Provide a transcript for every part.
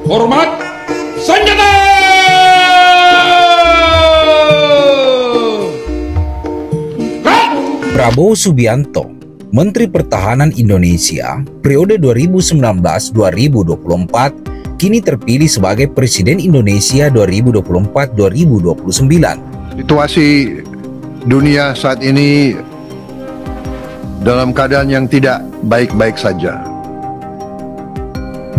Hormat, senjata! Prabowo Subianto, Menteri Pertahanan Indonesia periode 2019-2024, kini terpilih sebagai Presiden Indonesia 2024-2029. Situasi dunia saat ini dalam keadaan yang tidak baik-baik saja.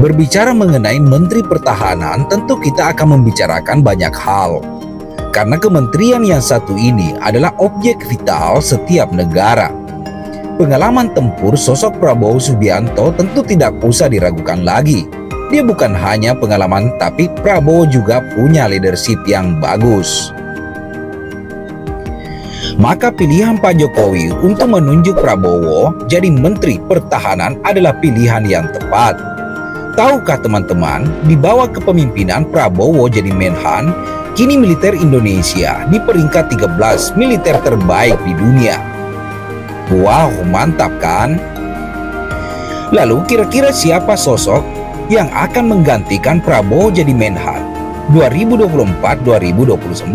Berbicara mengenai Menteri Pertahanan, tentu kita akan membicarakan banyak hal. Karena kementerian yang satu ini adalah objek vital setiap negara. Pengalaman tempur sosok Prabowo Subianto tentu tidak usah diragukan lagi. Dia bukan hanya pengalaman, tapi Prabowo juga punya leadership yang bagus. Maka pilihan Pak Jokowi untuk menunjuk Prabowo jadi Menteri Pertahanan adalah pilihan yang tepat. Tahukah teman-teman, di bawah kepemimpinan Prabowo jadi Menhan, kini militer Indonesia di peringkat 13 militer terbaik di dunia. Wow, mantap kan? Lalu kira-kira siapa sosok yang akan menggantikan Prabowo jadi Menhan 2024-2029?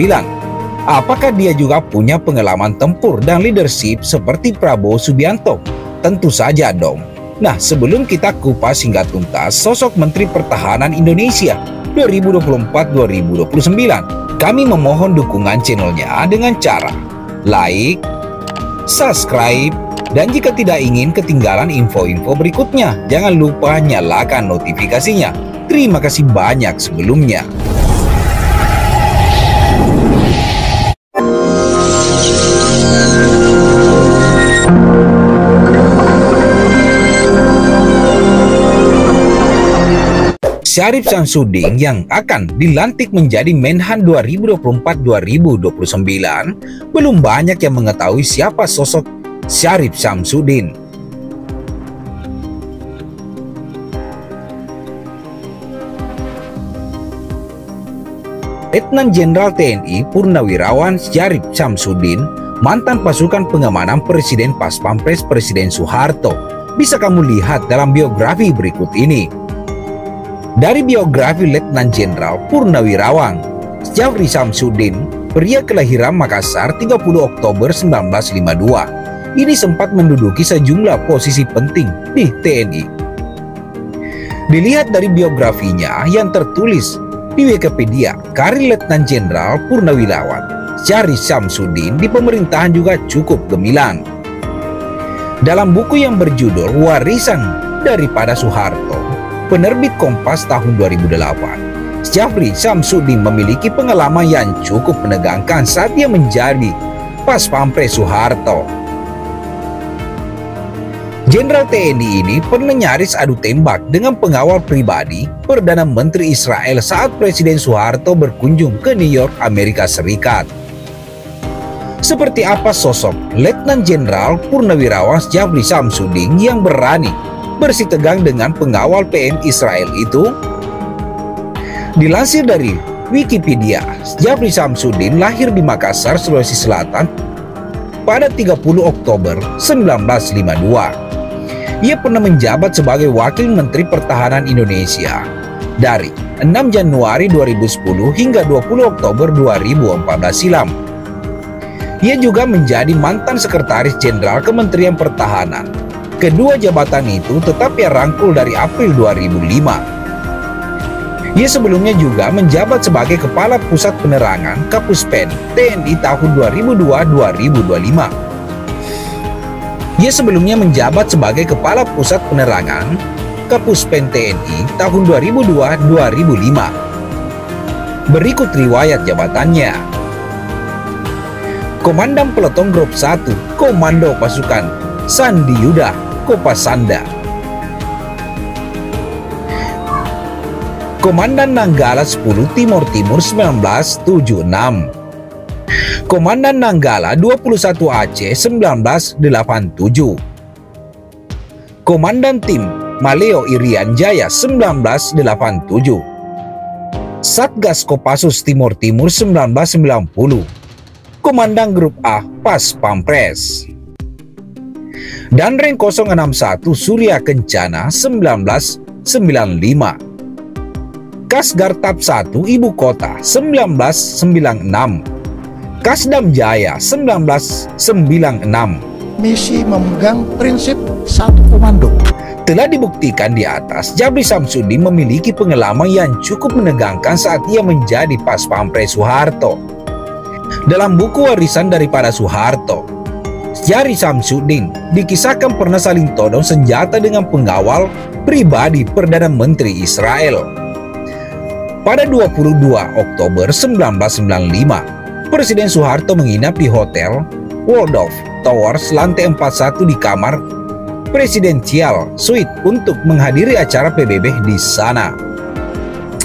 Apakah dia juga punya pengalaman tempur dan leadership seperti Prabowo Subianto? Tentu saja dong. Nah, sebelum kita kupas hingga tuntas sosok Menteri Pertahanan Indonesia 2024-2029, kami memohon dukungan channelnya dengan cara like, subscribe, dan jika tidak ingin ketinggalan info-info berikutnya, jangan lupa nyalakan notifikasinya. Terima kasih banyak sebelumnya. Syarif Samsudin yang akan dilantik menjadi Menhan 2024-2029, belum banyak yang mengetahui siapa sosok Syarif Samsudin. Letnan Jenderal TNI Purnawirawan Syarif Samsudin, mantan pasukan pengamanan Presiden Pas Pampres Presiden Soeharto, bisa kamu lihat dalam biografi berikut ini. Dari biografi Letnan Jenderal Purnawirawan Syarif Samsudin, pria kelahiran Makassar 30 Oktober 1952, ini sempat menduduki sejumlah posisi penting di TNI. Dilihat dari biografinya yang tertulis di Wikipedia, karir Letnan Jenderal Purnawirawan Syarif Samsudin di pemerintahan juga cukup gemilang. Dalam buku yang berjudul Warisan Daripada Soeharto, penerbit Kompas tahun 2008, Syarif Samsudin memiliki pengalaman yang cukup menegangkan saat dia menjadi Pas Pampres Soeharto. Jenderal TNI ini pernah nyaris adu tembak dengan pengawal pribadi Perdana Menteri Israel saat Presiden Soeharto berkunjung ke New York, Amerika Serikat. Seperti apa sosok Letnan Jenderal Purnawirawan Syarif Samsudin yang berani bersitegang dengan pengawal PM Israel itu? Dilansir dari Wikipedia, Syarif Samsudin lahir di Makassar, Sulawesi Selatan pada 30 Oktober 1952. Ia pernah menjabat sebagai Wakil Menteri Pertahanan Indonesia dari 6 Januari 2010 hingga 20 Oktober 2014 silam. Ia juga menjadi mantan Sekretaris Jenderal Kementerian Pertahanan. Kedua jabatan itu tetap ia rangkul dari April 2005. Ia sebelumnya juga menjabat sebagai Kepala Pusat Penerangan Kapuspen TNI tahun 2002-2025. Ia sebelumnya menjabat sebagai Kepala Pusat Penerangan Kapuspen TNI tahun 2002-2005. Berikut riwayat jabatannya. Komandan Peleton Grup 1 Komando Pasukan Sandi Yuda Kopasanda. Komandan Nanggala 10 Timur Timur 1976. Komandan Nanggala 21 Aceh 1987. Komandan Tim Maleo Irian Jaya 1987. Satgas Kopassus Timur Timur 1990. Komandan Grup A Pas Pampres. Danrem 061 Surya Kencana 1995. Kasgar Tab 1 Ibu Kota 1996, Kasdam Jaya 1996. Misi memegang prinsip satu komando. Telah dibuktikan di atas, Djabri Samsudin memiliki pengalaman yang cukup menegangkan saat ia menjadi Paspampres Soeharto. Dalam buku warisan daripada Soeharto, Djabri Samsudin dikisahkan pernah saling todong senjata dengan pengawal pribadi Perdana Menteri Israel. Pada 22 Oktober 1995, Presiden Soeharto menginap di Hotel Waldorf Towers lantai 41 di kamar presidensial suite untuk menghadiri acara PBB di sana.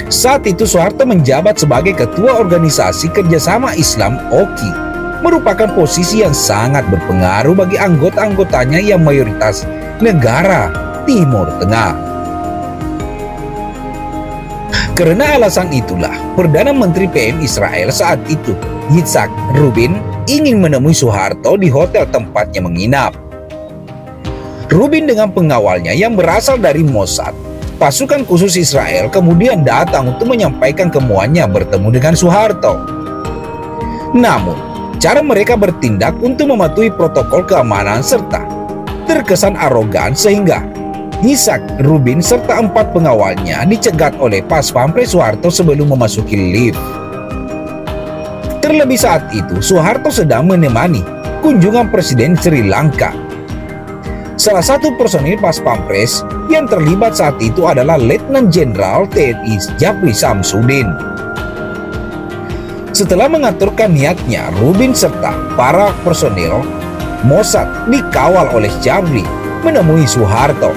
Saat itu Soeharto menjabat sebagai Ketua Organisasi Kerjasama Islam OKI, merupakan posisi yang sangat berpengaruh bagi anggota-anggotanya yang mayoritas negara Timur Tengah. Karena alasan itulah, Perdana Menteri PM Israel saat itu, Yitzhak Rabin, ingin menemui Soeharto di hotel tempatnya menginap. Rabin dengan pengawalnya yang berasal dari Mossad, pasukan khusus Israel, kemudian datang untuk menyampaikan kemauannya bertemu dengan Soeharto. Namun, cara mereka bertindak untuk mematuhi protokol keamanan serta terkesan arogan sehingga Yitzhak Rabin serta 4 pengawalnya dicegat oleh Paspampres Soeharto sebelum memasuki lift. Terlebih saat itu, Soeharto sedang menemani kunjungan Presiden Sri Lanka. Salah satu personil Paspampres yang terlibat saat itu adalah Letnan Jenderal TNI Djabri Samsudin. Setelah mengaturkan niatnya, Rabin serta para personil Mossad dikawal oleh Djabri menemui Soeharto.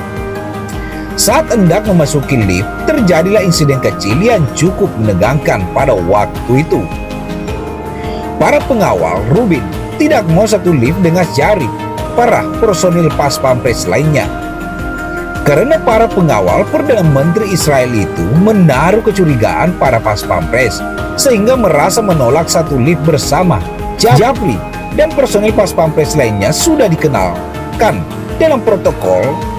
Saat hendak memasuki lift, terjadilah insiden kecil yang cukup menegangkan pada waktu itu. Para pengawal Rabin tidak mau satu lift dengan Djabri para personil Paspampres lainnya. Karena para pengawal Perdana Menteri Israel itu menaruh kecurigaan pada Paspampres, sehingga merasa menolak satu lift bersama Djabri dan personil Paspampres lainnya sudah dikenalkan dalam protokol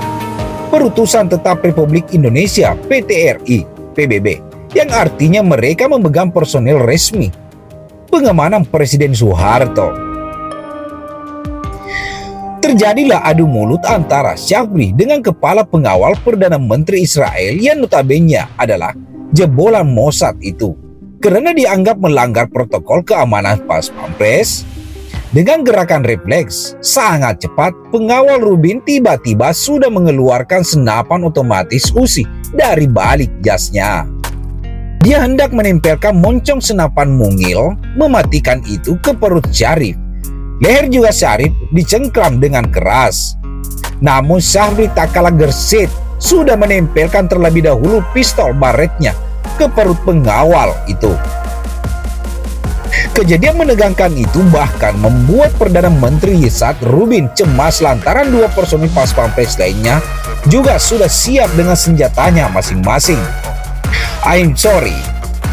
Perutusan Tetap Republik Indonesia PTRI PBB, yang artinya mereka memegang personil resmi pengamanan Presiden Soeharto. Terjadilah adu mulut antara Djabri dengan kepala pengawal Perdana Menteri Israel yang notabene adalah jebolan Mossad itu, karena dianggap melanggar protokol keamanan Paspampres. Dengan gerakan refleks sangat cepat, pengawal Rabin tiba-tiba sudah mengeluarkan senapan otomatis Uzi dari balik jasnya. Dia hendak menempelkan moncong senapan mungil mematikan itu ke perut Syarif. Leher juga Syarif dicengkram dengan keras. Namun Djabri tak kalah gerset, sudah menempelkan terlebih dahulu pistol baretnya ke perut pengawal itu. Kejadian menegangkan itu bahkan membuat Perdana Menteri Yitzhak Rabin cemas lantaran 2 personil Paspampres lainnya juga sudah siap dengan senjatanya masing-masing. "I'm sorry,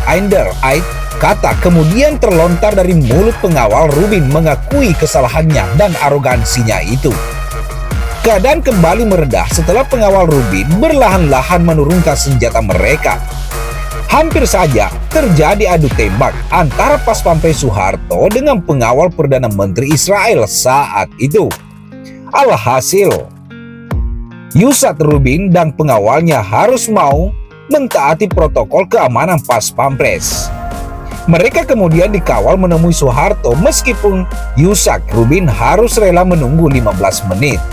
I," kata kemudian terlontar dari mulut pengawal. Rabin mengakui kesalahannya dan arogansinya itu. Keadaan kembali meredah setelah pengawal Rabin berlahan-lahan menurunkan senjata mereka. Hampir saja terjadi adu tembak antara Paspampres Soeharto dengan pengawal Perdana Menteri Israel saat itu. Alhasil, Yitzhak Rabin dan pengawalnya harus mau mentaati protokol keamanan Paspampres. Mereka kemudian dikawal menemui Soeharto meskipun Yitzhak Rabin harus rela menunggu 15 menit.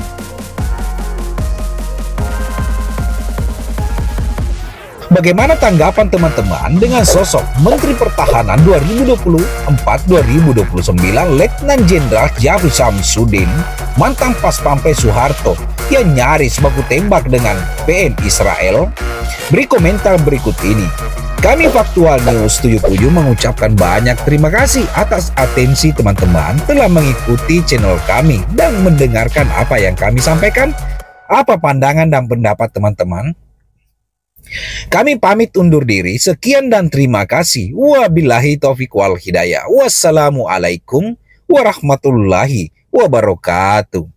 Bagaimana tanggapan teman-teman dengan sosok Menteri Pertahanan 2024-2029 Letnan Jenderal Djabri Samsudin, mantan Paspampres Soeharto yang nyaris baku tembak dengan PM Israel? Beri komentar berikut ini. Kami Faktual News 77 mengucapkan banyak terima kasih atas atensi teman-teman telah mengikuti channel kami dan mendengarkan apa yang kami sampaikan. Apa pandangan dan pendapat teman-teman? Kami pamit undur diri. Sekian dan terima kasih. Wabillahi taufiq wal hidayah. Wassalamualaikum warahmatullahi wabarakatuh.